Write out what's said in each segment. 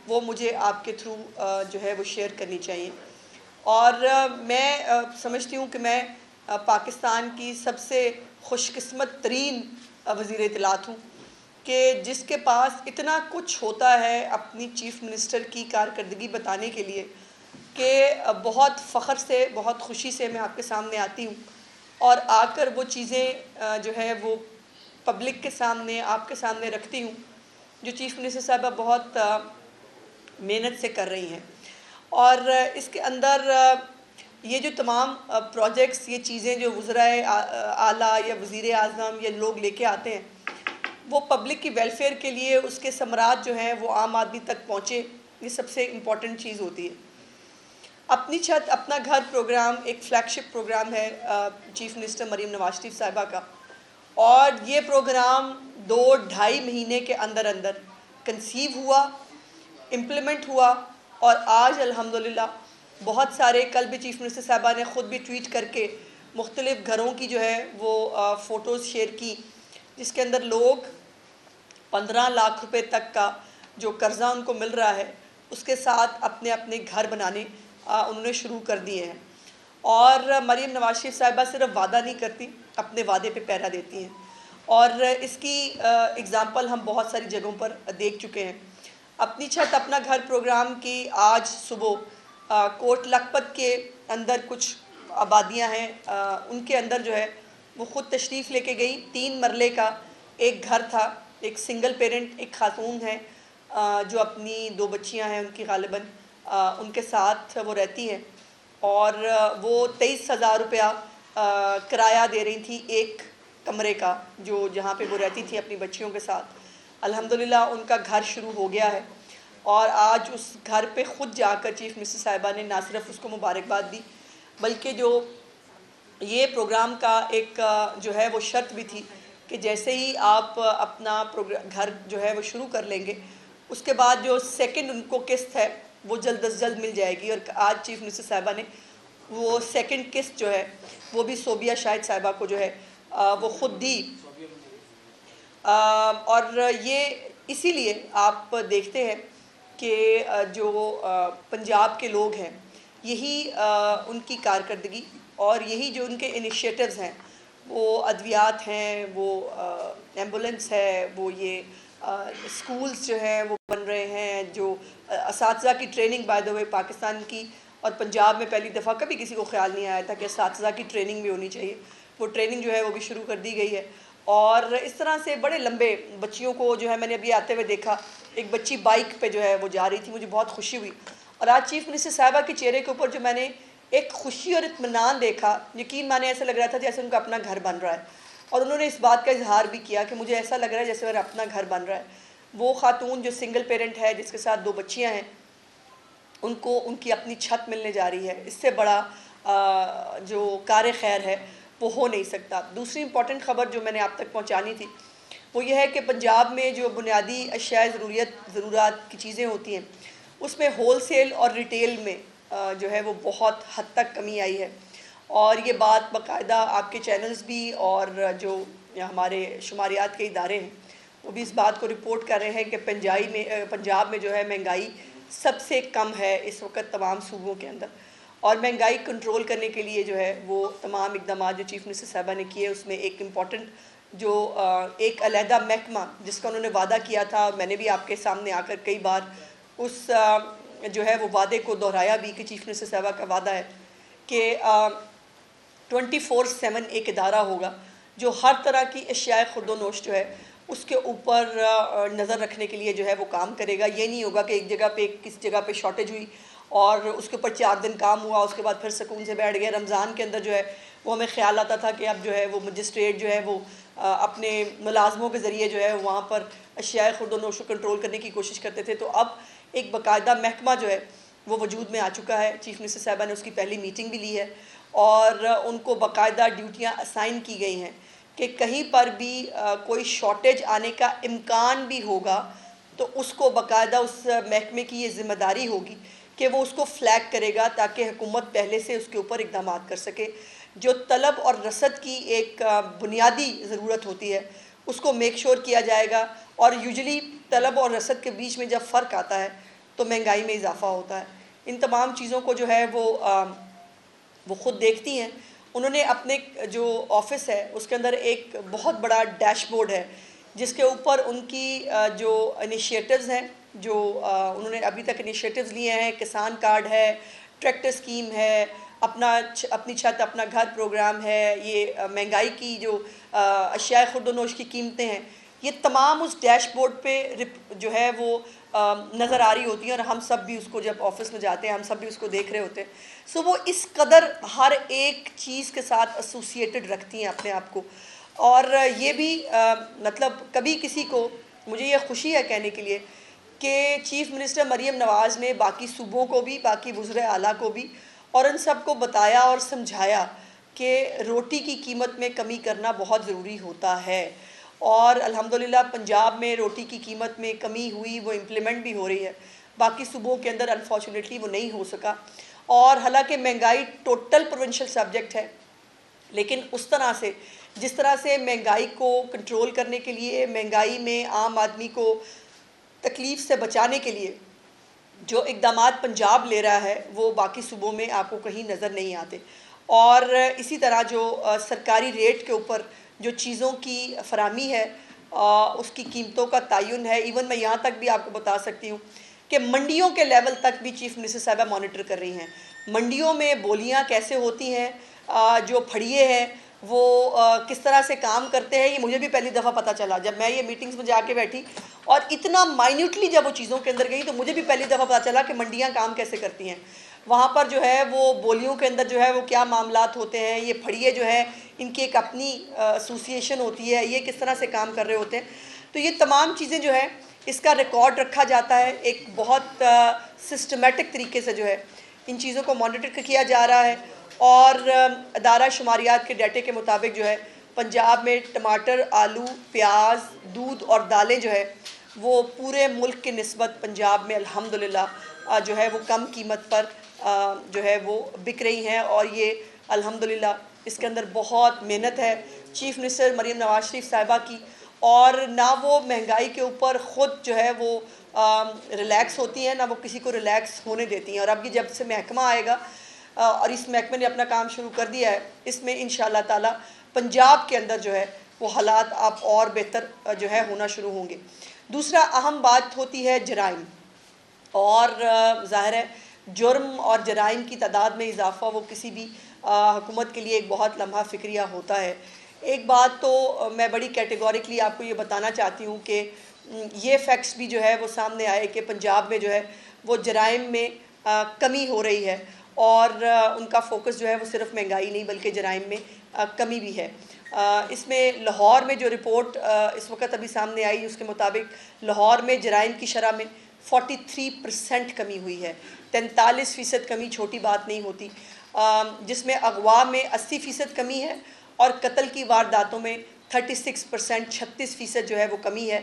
वो मुझे आपके थ्रू जो है वो शेयर करनी चाहिए। और मैं समझती हूँ कि मैं पाकिस्तान की सबसे खुशकिस्मत तरीन वज़ीर इत्तलात हूँ कि जिसके पास इतना कुछ होता है अपनी चीफ़ मिनिस्टर की कारकर्दगी बताने के लिए कि बहुत फ़ख्र से, बहुत खुशी से मैं आपके सामने आती हूँ और आकर वो चीज़ें जो है वो पब्लिक के सामने, आपके सामने रखती हूँ, जो चीफ़ मिनिस्टर साहिबा बहुत मेहनत से कर रही हैं। और इसके अंदर ये जो तमाम प्रोजेक्ट्स, ये चीज़ें जो वज़राए आला या वज़ीर आज़म ये लोग लेके आते हैं, वो पब्लिक की वेलफेयर के लिए उसके समरात जो हैं वो आम आदमी तक पहुँचे, ये सबसे इम्पॉर्टेंट चीज़ होती है। अपनी छत अपना घर प्रोग्राम एक फ्लैगशिप प्रोग्राम है चीफ़ मिनिस्टर मरीम नवाज शरीफ साहिबा का, और ये प्रोग्राम 2-2.5 महीने के अंदर अंदर कंसीव हुआ, इम्प्लीमेंट हुआ और आज अल्हम्दुलिल्लाह बहुत सारे, कल भी चीफ़ मिनिस्टर साहिबा ने ख़ुद भी ट्वीट करके मुख्तलिफ़ घरों की जो है वो फ़ोटोज़ शेयर की, जिसके अंदर लोग 15 लाख रुपए तक का जो कर्ज़ा उनको मिल रहा है उसके साथ अपने अपने घर बनाने उन्होंने शुरू कर दिए हैं। और मरीम नवाज शरीफ साहिबा सिर्फ वादा नहीं करती, अपने वादे पे पहरा देती हैं, और इसकी एग्ज़ाम्पल हम बहुत सारी जगहों पर देख चुके हैं। अपनी छत अपना घर प्रोग्राम की आज सुबह कोट लखपत के अंदर कुछ आबादियां हैं, उनके अंदर जो है वो ख़ुद तशरीफ़ लेके गई। 3 मरले का एक घर था, एक सिंगल पेरेंट, एक खातून है जो अपनी 2 बच्चियां हैं उनकी गालिबन उनके साथ वो रहती हैं, और वो 23,000 रुपया किराया दे रही थी एक कमरे का, जो जहाँ पे वो रहती थी अपनी बच्चियों के साथ। अल्हम्दुलिल्लाह उनका घर शुरू हो गया है और आज उस घर पे ख़ुद जाकर चीफ़ मिनिस्टर साहिबा ने ना सिर्फ उसको मुबारकबाद दी, बल्कि जो ये प्रोग्राम का एक जो है वो शर्त भी थी कि जैसे ही आप अपना प्रोग्राम घर जो है वो शुरू कर लेंगे, उसके बाद जो सेकंड उनको किस्त है वो जल्द अज जल्द मिल जाएगी। और आज चीफ़ मिनिस्टर साहिबा ने वो सेकंड किस्त जो है वो भी सोबिया शाहिद साहिबा को जो है वो ख़ुद दी। और ये इसीलिए आप देखते हैं कि जो पंजाब के लोग हैं, यही उनकी कारकर्दगी और यही जो उनके इनिशिएटिव्स हैं, वो अद्वियात हैं, वो एम्बुलेंस है, वो ये स्कूल्स जो हैं वो बन रहे हैं, जो असातिज़ा की training by the way Pakistan की और पंजाब में पहली दफ़ा कभी किसी को ख्याल नहीं आया था कि असातिज़ा की ट्रेनिंग भी होनी चाहिए, वो ट्रेनिंग जो है वो भी शुरू कर दी गई है। और इस तरह से बड़े लंबे बच्चियों को जो है मैंने अभी आते हुए देखा, एक बच्ची बाइक पे जो है वो जा रही थी, मुझे बहुत खुशी हुई। और आज चीफ़ मिनिस्टर साहिबा के चेहरे के ऊपर जो मैंने एक खुशी और इत्मीनान देखा, यकीन माने ऐसा लग रहा था जैसे उनका अपना घर बन रहा है, और उन्होंने इस बात का इजहार भी किया कि मुझे ऐसा लग रहा है जैसे मेरा अपना घर बन रहा है। वो खातून जो सिंगल पेरेंट है, जिसके साथ 2 बच्चियाँ हैं, उनको उनकी अपनी छत मिलने जा रही है, इससे बड़ा जो कार खैर है वो हो नहीं सकता। दूसरी इंपॉर्टेंट ख़बर जो मैंने आप तक पहुंचानी थी वो ये है कि पंजाब में जो बुनियादी अशियाए ज़रूरत की चीज़ें होती हैं, उसमें होल सेल और रिटेल में जो है वो बहुत हद तक कमी आई है। और ये बात बाकायदा आपके चैनल्स भी और जो हमारे शुमारियात के इदारे हैं वो भी इस बात को रिपोर्ट कर रहे हैं कि पंजाब में जो है महंगाई सबसे कम है इस वक्त तमाम सूबों के अंदर। और महंगाई कंट्रोल करने के लिए जो है वो तमाम इक़दाम जो चीफ़ मिनिस्टर साहिबा ने किए, उसमें एक इम्पॉर्टेंट जो एक अलहदा महकमा जिसका उन्होंने वादा किया था, मैंने भी आपके सामने आकर कई बार उस जो है वो वादे को दोहराया भी कि चीफ़ मिनिस्टर साहिबा का वादा है कि 24/7 एक इदारा होगा जो हर तरह की अशियाए खुर्दोनोश जो है उसके ऊपर नज़र रखने के लिए जो है वो काम करेगा। ये नहीं होगा कि एक जगह पे किस जगह पे शॉर्टेज हुई और उसके ऊपर 4 दिन काम हुआ, उसके बाद फिर सुकून से बैठ गया। रमज़ान के अंदर जो है वो हमें ख्याल आता था कि अब जो है वो मजिस्ट्रेट जो है वो अपने मुलाजमों के ज़रिए जो है वहाँ पर अशियाए खुर्दोनोश को कंट्रोल करने की कोशिश करते थे। तो अब एक बाकायदा महकमा जो है वो वजूद में आ चुका है। चीफ़ मिनिस्टर साहिबा ने उसकी पहली मीटिंग भी ली है और उनको बाकायदा ड्यूटियाँ असाइन की गई हैं कि कहीं पर भी कोई शॉर्टेज आने का इम्कान भी होगा तो उसको बाकायदा उस महकमे की ये ज़िम्मेदारी होगी कि वो उसको फ्लैग करेगा ताकि हुकूमत पहले से उसके ऊपर इक़दाम कर सके। जो तलब और रसद की एक बुनियादी ज़रूरत होती है उसको मेक श्योर किया जाएगा। और यूजुअली तलब और रसद के बीच में जब फ़र्क आता है तो महंगाई में इजाफा होता है। इन तमाम चीज़ों को जो है वो ख़ुद देखती हैं। उन्होंने अपने जो ऑफिस है उसके अंदर एक बहुत बड़ा डैशबोर्ड है जिसके ऊपर उनकी जो इनिशिएटिव्स हैं, जो उन्होंने अभी तक इनिशिएटिव्स लिए हैं, किसान कार्ड है, ट्रैक्टर स्कीम है, अपनी छत अपना घर प्रोग्राम है, ये महंगाई की जो अशिया खुर्दोनोश की कीमतें हैं, ये तमाम उस डैशबोर्ड पे जो है वो नज़र आ रही होती हैं और हम सब भी उसको जब ऑफिस में जाते हैं हम सब भी उसको देख रहे होते हैं। सो वो इस कदर हर एक चीज़ के साथ एसोसिएटेड रखती हैं अपने आप को। और ये भी मतलब कभी किसी को, मुझे ये खुशी है कहने के लिए कि चीफ़ मिनिस्टर मरीम नवाज़ ने बाकी सूबों को भी, बाकी वज़ीर आला को भी और उन सब को बताया और समझाया कि रोटी की कीमत में कमी करना बहुत ज़रूरी होता है। और अल्हम्दुलिल्लाह पंजाब में रोटी की कीमत में कमी हुई, वो इम्प्लीमेंट भी हो रही है। बाकी सूबों के अंदर अनफॉर्चुनेटली वो नहीं हो सका। और हालांकि महंगाई टोटल प्रोविंशियल सब्जेक्ट है, लेकिन उस तरह से जिस तरह से महंगाई को कंट्रोल करने के लिए, महंगाई में आम आदमी को तकलीफ़ से बचाने के लिए जो इक़दामात पंजाब ले रहा है वो बाकी सूबों में आपको कहीं नज़र नहीं आते। और इसी तरह जो सरकारी रेट के ऊपर जो चीज़ों की फरामी है, उसकी कीमतों का तयन है। इवन मैं यहाँ तक भी आपको बता सकती हूँ कि मंडियों के लेवल तक भी चीफ़ मिनिस्टर साहिबा मॉनिटर कर रही हैं। मंडियों में बोलियाँ कैसे होती हैं, जो फड़िए हैं वो किस तरह से काम करते हैं, ये मुझे भी पहली दफ़ा पता चला जब मैं ये मीटिंग्स में जाके बैठी और इतना माइन्यूटली जब वो चीज़ों के अंदर गई तो मुझे भी पहली दफ़ा पता चला कि मंडियाँ काम कैसे करती हैं। वहाँ पर जो है वो बोलियों के अंदर जो है वो क्या मामलात होते हैं, ये फड़िए जो है इनकी एक अपनी एसोसिएशन होती है, ये किस तरह से काम कर रहे होते हैं। तो ये तमाम चीज़ें जो है इसका रिकॉर्ड रखा जाता है, एक बहुत सिस्टमेटिक तरीके से जो है इन चीज़ों को मॉनिटर किया जा रहा है। और अदारा शुमारियात के डाटे के मुताबिक जो है पंजाब में टमाटर, आलू, प्याज, दूध और दालें जो है वो पूरे मुल्क की निस्बत पंजाब में अल्हम्दुलिल्लाह जो है वो कम कीमत पर जो है वो बिक रही हैं। और ये अल्हम्दुलिल्लाह इसके अंदर बहुत मेहनत है चीफ़ मिनिस्टर मरीम नवाज़ शरीफ साहिबा की। और ना वो महंगाई के ऊपर ख़ुद जो है वो रिलैक्स होती हैं, ना वो किसी को रिलैक्स होने देती हैं। और अब ये जब से महकमा आएगा और इस महकमे ने अपना काम शुरू कर दिया है, इसमें इंशाअल्लाह ताला पंजाब के अंदर जो है वो हालात अब और बेहतर जो है होना शुरू होंगे। दूसरा अहम बात होती है जराइम। और ज़ाहिर है जुर्म और जराइम की तादाद में इजाफ़ा वो किसी भी हुकूमत के लिए एक बहुत लम्हा फ़िक्रिया होता है। एक बात तो मैं बड़ी कैटेगोरिकली आपको ये बताना चाहती हूँ कि ये फैक्ट्स भी जो है वो सामने आए कि पंजाब में जो है वो जराइम में कमी हो रही है और उनका फोकस जो है वो सिर्फ महंगाई नहीं बल्कि जराइम में कमी भी है। इसमें लाहौर में जो रिपोर्ट इस वक्त अभी सामने आई उसके मुताबिक लाहौर में जराइम की शरह में 43% कमी हुई है। 43% कमी छोटी बात नहीं होती, जिसमें अगवा में 80% कमी है और कत्ल की वारदातों में 36% 36% जो है वो कमी है।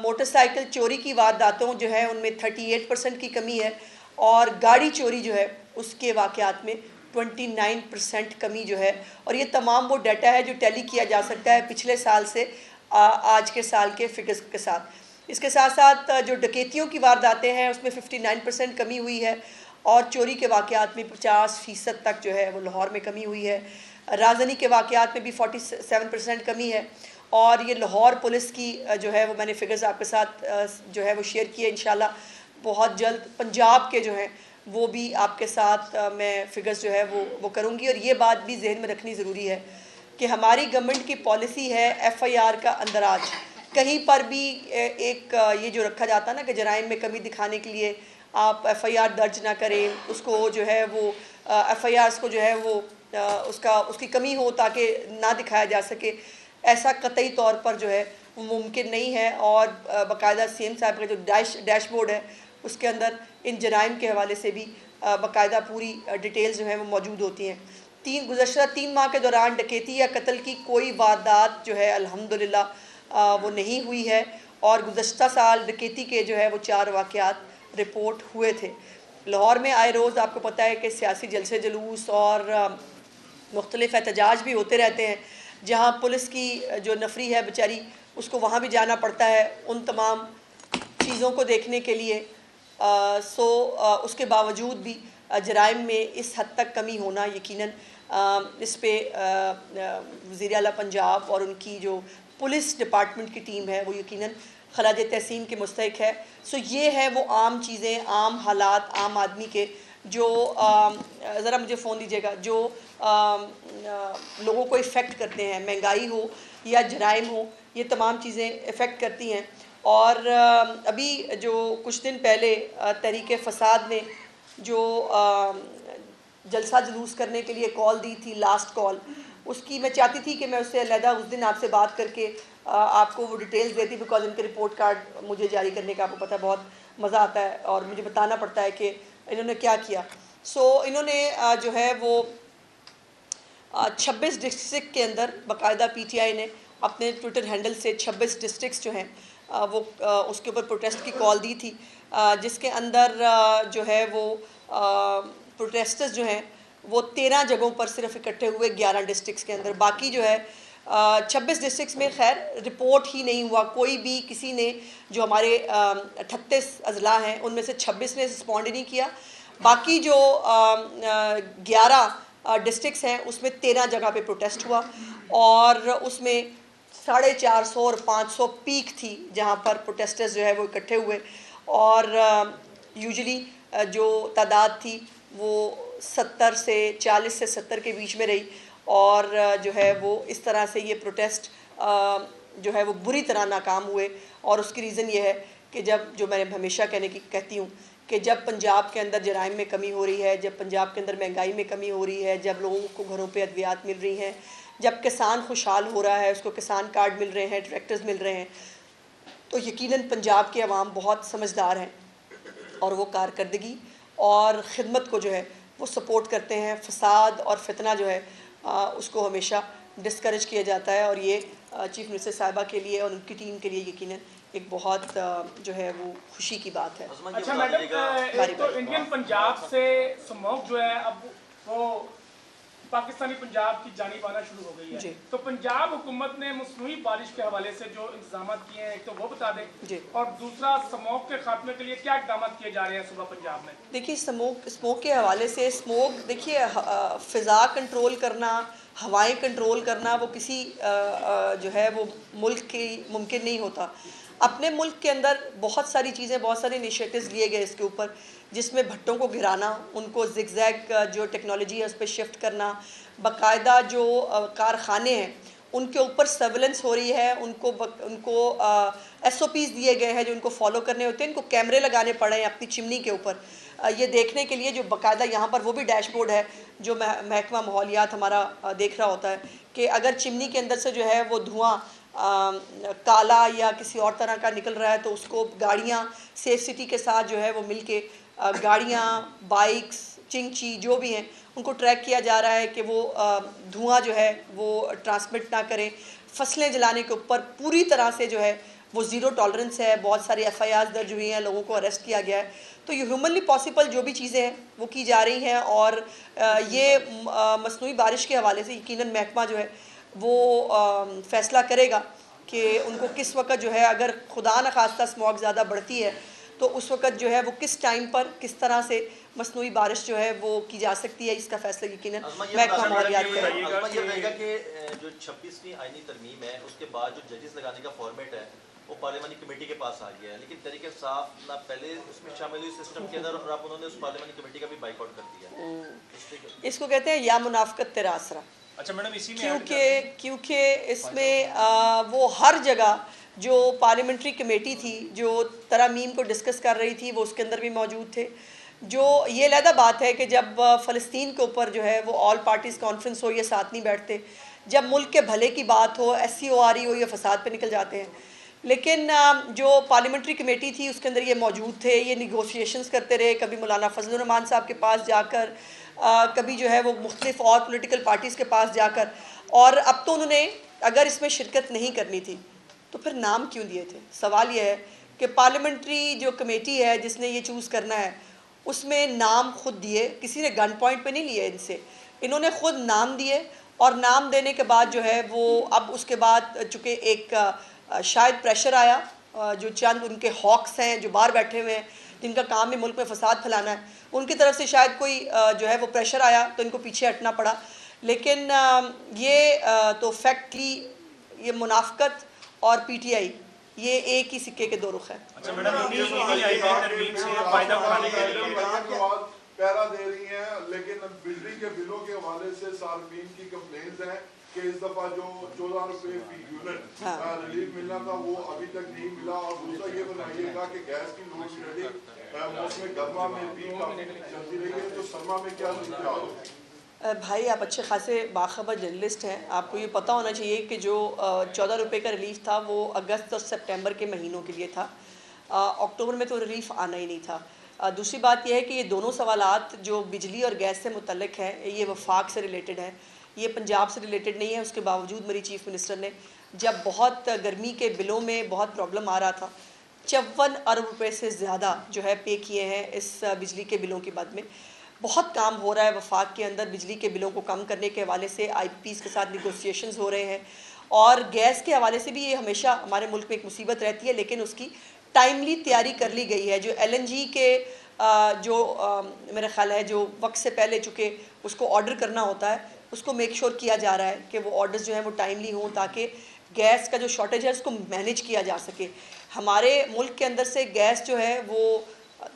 मोटरसाइकिल चोरी की वारदातों जो है उनमें 38% की कमी है और गाड़ी चोरी जो है उसके वाक़यात में 29% कमी जो है। और ये तमाम वो डाटा है जो टैली किया जा सकता है पिछले साल से आज के साल के फिगर्स के साथ। इसके साथ साथ जो डकैतियों की वारदातें हैं उसमें 59% कमी हुई है और चोरी के वाक़यात में 50% तक जो है वो लाहौर में कमी हुई है। राजधानी के वाक़यात में भी 47% कमी है। और ये लाहौर पुलिस की जो है वो मैंने फ़िगर्स आपके साथ जो है वो शेयर किए। इंशाल्लाह बहुत जल्द पंजाब के जो हैं वो भी आपके साथ मैं फ़िगर्स जो है वो करूँगी। और ये बात भी जहन में रखनी ज़रूरी है कि हमारी गवर्नमेंट की पॉलिसी है FIR का अंदराज। कहीं पर भी एक ये जो रखा जाता है ना कि जराइम में कमी दिखाने के लिए आप FIR दर्ज ना करें, उसको जो है वो FIRs को जो है वो उसकी कमी हो ताकि ना दिखाया जा सके, ऐसा कतई तौर पर जो है वो मुमकिन नहीं है। और बाकायदा CM साहब का जो डैशबोर्ड है उसके अंदर इन जराइम के हवाले से भी बाकायदा पूरी डिटेल्स जो हैं वो मौजूद होती हैं। गुज़श्ता 3 माह के दौरान डकैती या कत्ल की कोई वारदात जो है अल्हम्दुलिल्लाह वो नहीं हुई है और गुज़श्ता साल डकैती के जो है वो 4 वाक़यात रिपोर्ट हुए थे। लाहौर में आए रोज़ आपको पता है कि सियासी जलसे जुलूस और मुख्तलिफ एहतजाज भी होते रहते हैं, जहाँ पुलिस की जो नफरी है बेचारी उसको वहाँ भी जाना पड़ता है उन तमाम चीज़ों को देखने के लिए। उसके बावजूद भी जराइम में इस हद तक कमी होना यकीनन इस पे वज़ीर आला पंजाब और उनकी जो पुलिस डिपार्टमेंट की टीम है वो यकीनन खराज तहसीन के मुस्तहिक है। ये है वो आम चीज़ें, आम हालात, आम आदमी के जो ज़रा मुझे फ़ोन दीजिएगा, जो लोगों को इफ़ेक्ट करते हैं। महंगाई हो या जराइम हो, ये तमाम चीज़ें इफ़ेक्ट करती हैं। और अभी जो कुछ दिन पहले तहरीक फसाद ने जो जलसा जुलूस करने के लिए कॉल दी थी, लास्ट कॉल, उसकी मैं चाहती थी कि मैं उससे अलहदा उस दिन आपसे बात करके आपको वो डिटेल्स देती, बिकॉज इनके रिपोर्ट कार्ड मुझे जारी करने का आपको पता है बहुत मज़ा आता है और मुझे बताना पड़ता है कि इन्होंने क्या किया। इन्होंने जो है वो 26 डिस्ट्रिक्ट के अंदर बाकायदा PTI ने अपने ट्विटर हैंडल से 26 डिस्ट्रिक्ट्स जो हैं वो उसके ऊपर प्रोटेस्ट की कॉल दी थी, जिसके अंदर जो है वो प्रोटेस्टर्स जो हैं वो 13 जगहों पर सिर्फ इकट्ठे हुए 11 डिस्ट्रिक्ट्स के अंदर। बाकी जो है 26 डिस्ट्रिक्ट्स में खैर रिपोर्ट ही नहीं हुआ, कोई भी किसी ने जो हमारे 38 अजला हैं उनमें से 26 ने रिस्पॉन्ड नहीं किया। बाकी जो 11 डिस्ट्रिक्ट्स हैं उसमें 13 जगह पे प्रोटेस्ट हुआ और उसमें 450 और 500 पीक थी जहाँ पर प्रोटेस्टर्स जो है वो इकट्ठे हुए। और यूजुअली जो तादाद थी वो 40 से 70 के बीच में रही और जो है वो इस तरह से ये प्रोटेस्ट जो है वो बुरी तरह नाकाम हुए। और उसकी रीज़न ये है कि जब जो मैं हमेशा कहती हूँ कि जब पंजाब के अंदर जराइम में कमी हो रही है, जब पंजाब के अंदर महंगाई में कमी हो रही है, जब लोगों को घरों पे अद्वियात मिल रही हैं, जब किसान खुशहाल हो रहा है, उसको किसान कार्ड मिल रहे हैं, ट्रैक्टर्स मिल रहे हैं, तो यकीनन पंजाब के अवाम बहुत समझदार हैं और वो कारकर्दगी और ख़िदमत को जो है वो सपोर्ट करते हैं। फसाद और फितना जो है उसको हमेशा डिस्करेज किया जाता है और ये चीफ मिनिस्टर साहिबा के लिए और उनकी टीम के लिए यकीनन एक बहुत जो है वो खुशी की बात है। अच्छा मैडम, तो इंडियन पंजाब से स्मोक जो है अब वो पाकिस्तानी पंजाब की जानिब आना शुरू हो गई है, तो पंजाब हुकूमत ने मसनूई बारिश के हवाले से जो इंतजाम किए हैं, एक तो वो बता दें, और दूसरा स्मोक के खात्मे के लिए क्या इकदाम किए जा रहे हैं सुबह पंजाब में। देखिए स्मोक के हवाले से देखिए फ़िज़ा कंट्रोल करना, हवाएं कंट्रोल करना वो किसी जो है वो मुल्क की मुमकिन नहीं होता। अपने मुल्क के अंदर बहुत सारी चीज़ें, बहुत सारे इनिशिएटिव्स लिए गए इसके ऊपर, जिसमें भट्टों को गिराना, उनको ज़िगज़ैग जो टेक्नोलॉजी है उस पर शिफ्ट करना, बाकायदा जो कारखाने हैं उनके ऊपर सर्विलेंस हो रही है, उनको SOPs दिए गए हैं जो उनको फॉलो करने होते हैं, इनको कैमरे लगाने पड़े हैं अपनी चिमनी के ऊपर ये देखने के लिए, जो बाकायदा यहाँ पर वो भी डैशबोर्ड है जो महकमा माहौलियात हमारा देख रहा होता है कि अगर चिमनी के अंदर से जो है वो धुआं काला या किसी और तरह का निकल रहा है तो उसको गाड़ियाँ सेफ सिटी के साथ जो है वो मिलके गाड़ियाँ, बाइक्स, चिंची जो भी हैं उनको ट्रैक किया जा रहा है कि वो धुआं जो है वो ट्रांसमिट ना करें। फसलें जलाने के ऊपर पूरी तरह से जो है वो ज़ीरो टॉलरेंस है। बहुत सारी FIRs दर्ज हुई हैं, लोगों को अरेस्ट किया गया है। तो ये ह्यूमनली पॉसिबल जो भी चीज़ें हैं वो की जा रही हैं और ये मसनूई बारिश के हवाले से यकीनन महकमा जो है वो फ़ैसला करेगा कि उनको किस वक्त जो है, अगर खुदा न खास्ता स्मॉग ज़्यादा बढ़ती है तो उस वक्त जो है वो किस टाइम पर किस तरह से मसनूई बारिश जो है वो की जा सकती है, इसका फैसला यकीनन महकमा माहौलियात करेगा। कि जो 26वीं आईनी तरमीम है उसके बाद जो जजेस लगाने का फॉर्मेट है वो पार्लियामानी कमेटी के पास आ गया है, लेकिन तरीके साफ ना पहले उसमें शामिल हुई सिस्टम के अंदर और अब उन्होंने उस पार्लियामानी कमेटी का भी बाइकआउट कर दिया। इसको कहते हैं या मुनाफकत तेरा असरा। अच्छा मैडम, इसी में क्योंकि इसमें वो हर जगह जो पार्लियामेंट्री कमेटी थी जो तरमीम को डिस्कस कर रही थी वो उसके अंदर भी मौजूद थे। जो ये अलहदा बात है कि जब फ़लस्तीन के ऊपर जो है वो ऑल पार्टीज़ कॉन्फ्रेंस हो, ये साथ नहीं बैठते। जब मुल्क के भले की बात हो, SCORE हो, ये फसाद पे निकल जाते हैं। लेकिन जो पार्लियामेंट्री कमेटी थी उसके अंदर ये मौजूद थे, ये निगोशिएशंस करते रहे, कभी मौलाना फजलुर रहमान साहब के पास जाकर, कभी जो है वो मुख्तलिफ और पॉलिटिकल पार्टीज़ के पास जाकर। और अब तो उन्होंने अगर इसमें शिरकत नहीं करनी थी तो फिर नाम क्यों दिए थे। सवाल यह है कि पार्लियामेंट्री जो कमेटी है जिसने ये चूज़ करना है उसमें नाम खुद दिए, किसी ने गन पॉइंट पे नहीं लिए इनसे, इन्होंने खुद नाम दिए और नाम देने के बाद जो है वो अब उसके बाद चूँकि एक शायद प्रेशर आया, जो चंद उनके हॉक्स हैं जो बाहर बैठे हुए हैं जिनका काम है मुल्क में फसाद फैलाना है, उनकी तरफ से शायद कोई जो है वो प्रेशर आया तो इनको पीछे हटना पड़ा। लेकिन ये तो फैक्टली ये मुनाफकत और पीटीआई ये एक ही सिक्के के दो रुख हैं। अच्छा मैडम, पैरा दे रही हैं, लेकिन बिजली के बिलों के हवाले से सार्फिन की कंप्लेंट्स हैं कि इस दफा जो 14 रुपए फी यूनिट रिलीफ मिलना था वो अभी तक नहीं मिला। और दूसरा ये बताइएगा कि गैस की लोड शेडिंग मौसम गर्मा में भी चलती रही है, तो सरमा में क्या सूरत? भाई आप अच्छे खासे बाखबर जर्नलिस्ट हैं, आपको ये पता होना चाहिए कि जो 14 रुपये का रिलीफ था वो अगस्त और सितंबर के महीनों के लिए था। अक्टूबर में तो रिलीफ आना ही नहीं था। दूसरी बात यह है कि ये दोनों सवालात जो बिजली और गैस से मुतल्लिक हैं ये वफाक से रिलेटेड है, ये पंजाब से रिलेटेड नहीं है। उसके बावजूद मेरी चीफ मिनिस्टर ने जब बहुत गर्मी के बिलों में बहुत प्रॉब्लम आ रहा था, 54 अरब रुपये से ज़्यादा जो है पे किए हैं इस बिजली के बिलों के बाद में। बहुत काम हो रहा है वफाक के अंदर बिजली के बिलों को कम करने के हवाले से, IPPs के साथ निगोसिएशंस हो रहे हैं। और गैस के हवाले से भी ये हमेशा हमारे मुल्क में एक मुसीबत रहती है, लेकिन उसकी टाइमली तैयारी कर ली गई है। जो LNG के मेरा ख्याल है जो वक्त से पहले चूँकि उसको ऑर्डर करना होता है, उसको मेक श्योर किया जा रहा है कि वो ऑर्डर्स जो हैं वो टाइमली हों ताकि गैस का जो शॉर्टेज है उसको मैनेज किया जा सके। हमारे मुल्क के अंदर से गैस जो है वो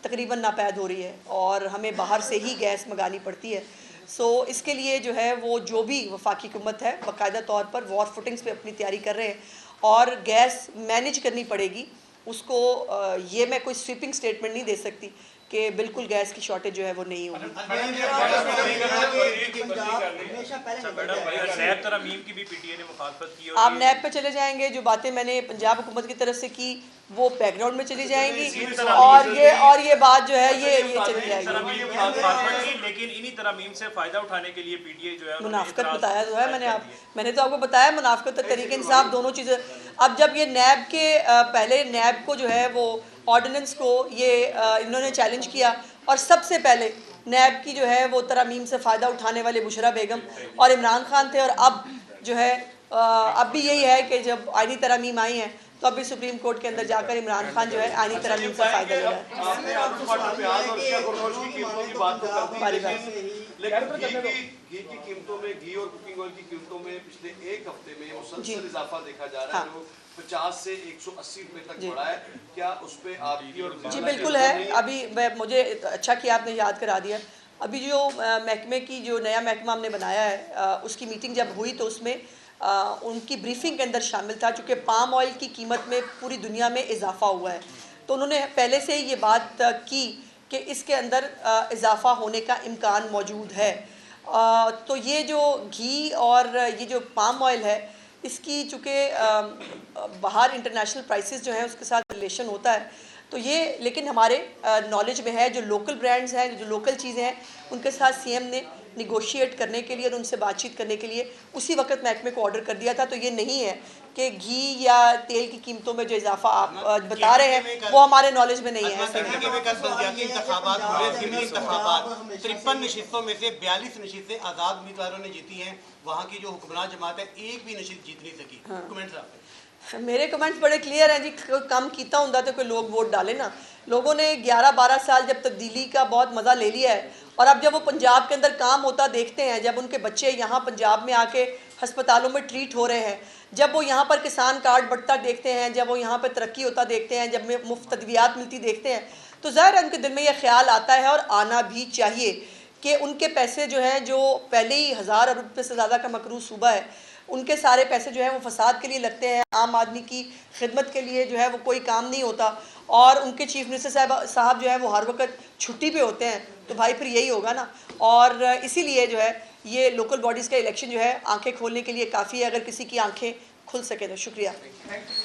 तकरीबन नापैद हो रही है और हमें बाहर से ही गैस मंगानी पड़ती है। सो इसके लिए जो है वो जो भी वफाकी हुकूमत है बाकायदा तौर पर वॉर फुटिंग्स पे अपनी तैयारी कर रहे हैं और गैस मैनेज करनी पड़ेगी उसको। ये मैं कोई स्वीपिंग स्टेटमेंट नहीं दे सकती कि बिल्कुल गैस की शॉर्टेज जो है वो नहीं होगी। आप नैब पे चले जाएंगे, जो बातें मैंने पंजाब हुकूमत की तरफ से की वो बैकग्राउंड में चली जाएंगी और ये बात जो है ये चली जाएगी। लेकिन इन्हीं तरमीम से फायदा उठाने के लिए पीटीआई जो है मुनाफकत बताया तो है मैंने तो आपको बताया मुनाफकत और तरीके इंसाफ दोनों चीज़ें। अब जब ये नैब के पहले नैब को जो है वो ऑर्डिनेंस को ये इन्होंने चैलेंज किया और सबसे पहले नैब की जो है वो तरमीम से फ़ायदा उठाने वाले बुशरा बेगम और इमरान खान थे। और अब जो है अब भी यही है कि जब आईनी तरमीम आई हैं तो अभी सुप्रीम कोर्ट के अंदर जाकर इमरान खान जो है आईनी तरमीम से फ़ायदा ले रहा है। घी की कीमतों में, घी और कुकिंग ऑयल की कीमतों में पिछले एक हफ्ते में मुसलसल इजाफा देखा जा रहा है, जो 50 से 180 रुपए तक बढ़ा है। क्या उस पे आपकी और जी बिल्कुल है। अभी मुझे अच्छा कि आपने याद करा दिया। अभी जो महकमे की जो नया महकमा हमने बनाया है उसकी मीटिंग जब हुई तो उसमें उनकी ब्रीफिंग के अंदर शामिल था, चूँकि पाम ऑयल की कीमत में पूरी दुनिया में इजाफा हुआ है तो उन्होंने पहले से ये बात की कि इसके अंदर इजाफा होने का इम्कान मौजूद है। तो ये जो घी और ये जो पाम ऑयल है इसकी चूँकि बाहर इंटरनेशनल प्राइसेस जो हैं उसके साथ रिलेशन होता है तो ये, लेकिन हमारे नॉलेज में है जो लोकल ब्रांड्स हैं, जो लोकल चीज़ें हैं, उनके साथ CM ने निगोशिएट करने के लिए और उनसे बातचीत करने के लिए उसी वक्त महकमे को ऑर्डर कर दिया था। तो ये नहीं है कि घी या तेल की कीमतों में जो इजाफा आप बता रहे हैं वो हमारे नॉलेज में नहीं है। 53 नशिस्तों में से 42 नशिस्तें आज़ाद उम्मीदवारों ने जीती हैं। वहाँ की जो हुक्मरान जमात है एक भी नशिस्त जीत नहीं सकी। कमेंट्स आप? मेरे कमेंट्स बड़े क्लियर हैं जी। कम कीता होंगे तो कोई लोग वोट डाले ना। लोगों ने 11-12 साल जब तब्दीली का बहुत मज़ा ले लिया है और अब जब वो पंजाब के अंदर काम होता देखते हैं, जब उनके बच्चे यहाँ पंजाब में आके हस्पतालों में ट्रीट हो रहे हैं, जब वो यहाँ पर किसान कार्ड बढ़ता देखते हैं, जब वो यहाँ पर तरक्की होता देखते हैं, जब मुफ्त अद्वियात मिलती देखते हैं तो ज़ाहिर है उनके दिल में यह ख्याल आता है और आना भी चाहिए कि उनके पैसे जो हैं, जो पहले ही 1000 अरब रुपये से ज़्यादा का मकरूज़ सूबा है, उनके सारे पैसे जो हैं वो फसाद के लिए लगते हैं। आम आदमी की खिदमत के लिए जो है वो कोई काम नहीं होता और उनके चीफ मिनिस्टर साहब जो है वो हर वक्त छुट्टी पे होते हैं। तो भाई फिर यही होगा ना। और इसीलिए जो है ये लोकल बॉडीज़ का इलेक्शन जो है आंखें खोलने के लिए काफ़ी है, अगर किसी की आंखें खुल सके तो। शुक्रिया।